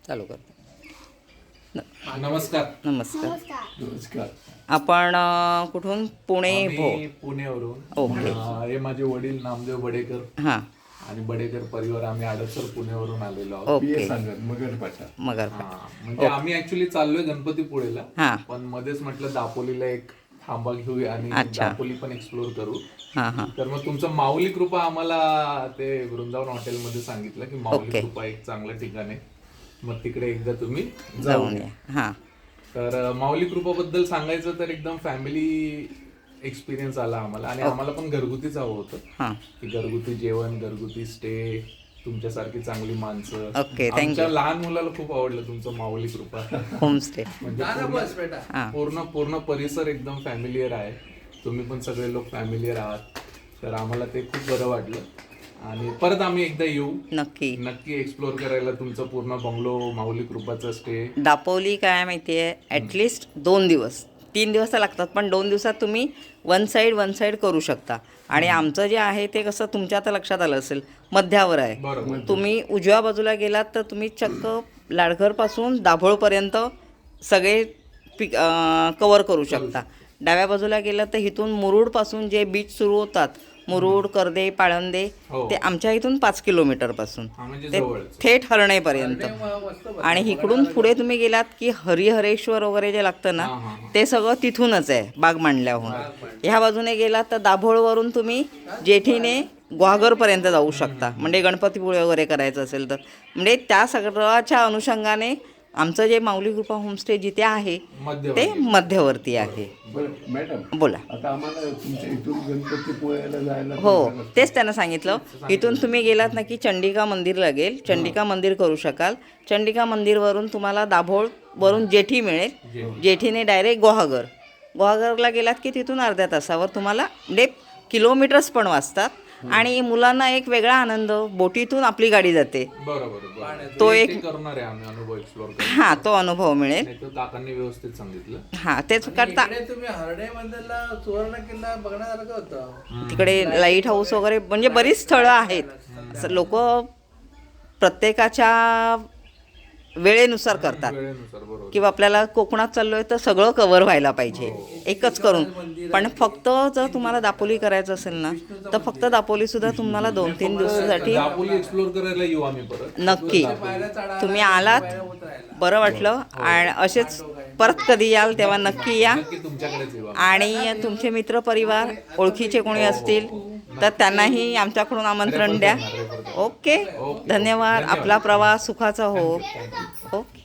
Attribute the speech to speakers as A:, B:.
A: चालू करतो.
B: नमस्कार.
A: नमस्कार.
B: नमस्कार.
A: आपण कुठून? पुणे.
B: आम्ही पुण्यावरून.
A: ओके.
B: हे माझे वडील नामदेव बडेकर
A: हां.
B: आणि बडेकर परिवार. आम्ही आडसर पुण्यावरून आलेलो आहोत.
A: ओके.
B: मगरपाटा.
A: मगरपाटा.
B: म्हणजे आम्ही ऍक्च्युली चाललोय गणपतीपुळेला,
A: हां
B: पण मध्येच म्हटलं दापोलीला एक थांबा घेऊया आणि
A: अच्छा.
B: दापोली पण एक्सप्लोर करू.
A: हां हां.
B: तर मग तुमचं माऊली कृपा आम्हाला ते वृंदावन हॉटेलमध्ये सांगितलं की माऊली
A: ओके.
B: कृपा एक चांगलं ठिकाण आहे, मग तिकडे एकदा तुम्ही
A: जाऊन या. हां.
B: तर माऊली कृपाबद्दल सांगायचं तर एकदम फॅमिली एक्सपिरियन्स आला आम्हाला, आणि आम्हाला पण घरगुतीच हवं होतं
A: हां.
B: की घरगुती जेवण, घरगुती स्टे, तुमच्यासारखी चांगली माणसं.
A: Okay, thank you.
B: आमच्या लहान मुलाला खूप आवडलं तुमचं माऊली कृपा.
A: होमस्टे.
B: म्हणजे
A: हां.
B: पूर्ण परिसर एकदम फॅमिलियर आहे. तुम्ही पण सगळे लोक फॅमिलियर आहात, तर आम्हाला ते खूप बरं वाटलं. आणि परत आम्ही एकदा येऊ,
A: नक्की
B: एक्सप्लोर करायला तुमचं पूर्ण बंगलो, माऊली कृपाचा स्टे.
A: दापोली काय माहिती आहे, ॲटलिस्ट 2 दिवस 3 दिवस तर लागतात, पण 2 दिवसात तुम्ही वन साईड करू शकता. आणि आमचं जे आहे ते कसं तुमच्या आता लक्षात आलं असेल, मध्यावर आहे.
B: बरोबर.
A: तुम्ही उजव्या बाजूला गेलात तर तुम्ही चक्क लाडघरपासून दाभोळपर्यंत सगळे कवर करू शकता. डाव्या बाजूला गेलं तर इथून मुरुडपासून जे बीच सुरू होतात, मुरुड, कर्दे, पाळंदे,
B: हो.
A: ते आमच्या इथून 5 किलोमीटरपासून
B: म्हणजे
A: ते
B: जवळच.
A: थेट हरणेपर्यंत. आणि इकडून पुढे तुम्ही गेलात की हरिहरेश्वर वगैरे जे लागतं ना, ते सगळं तिथूनच आहे, बाग मांडल्याहून. ह्या बाजूने गेलात तर दाभोळवरून तुम्ही जेठीने गुहागरपर्यंत जाऊ शकता, म्हणजे गणपतीपुळे वगैरे करायचं असेल तर. म्हणजे त्या सगळ्याच्या अनुषंगाने आमचं जे माऊली कृपा होमस्टे जिथे आहे ते मध्यवर्ती आहे.
C: मॅडम,
A: बोला.
C: आता आम्हाला तुमच्या इथून गणपतीपुळ्याला जायला
A: हो, तेच त्यांना सांगितलं. इथून तुम्ही गेलात ना की चंडिका मंदिर लागेल, चंडिका मंदिर करू शकाल. चंडिका मंदिरवरून तुम्हाला दाभोळवरून जेठी मिळेल, जेठीने डायरेक्ट गुहागरला गेलात की तिथून अर्ध्या तासावर तुम्हाला म्हणजे किलोमीटर्स पण वाचतात. आणि मुलांना एक वेगळा आनंद, बोटीतून आपली गाडी जाते,
B: बरोबर.
A: तो
B: ते
A: एक
B: करणार आहे आम्ही अनुभव एक्सप्लोर करणार.
A: हां, तो अनुभव मिळेल.
B: नाही तर काकांनी व्यवस्थित सांगितलं.
A: हां, तेच करता.
D: तुम्ही हरडे मंदिरला सुवर्ण किल्ला बघण्यासारखं होतं.
A: तिकडे लाईट हाऊस वगैरे म्हणजे बरीच स्थळं आहेत. लोक प्रत्येकाच्या वेळेनुसार करतात,
B: वेळेनुसार. बरोबर.
A: किंवा आपल्याला कोकणात चाललोय तर सगळं कव्हर व्हायला पाहिजे एकच करून. पण फक्त जर तुम्हाला दापोली करायचं असेल ना, तर फक्त दापोली सुद्धा तुम्हाला 2-3 दिवसासाठी
B: दापोली एक्सप्लोर करायला येऊ आम्ही परत.
A: नक्की. तुम्ही आलात, बरं वाटलं, आणि असेच परत कधी याल तेव्हा नक्की या.
B: नक्की तुमच्याकडेच येऊ.
A: आणि तुमचे मित्रपरिवार, ओळखीचे कोणी असतील तर त्यांनाही आमच्याकडून आमंत्रण द्या. ओके, धन्यवाद. आपला प्रवास सुखाचा हो. ओके.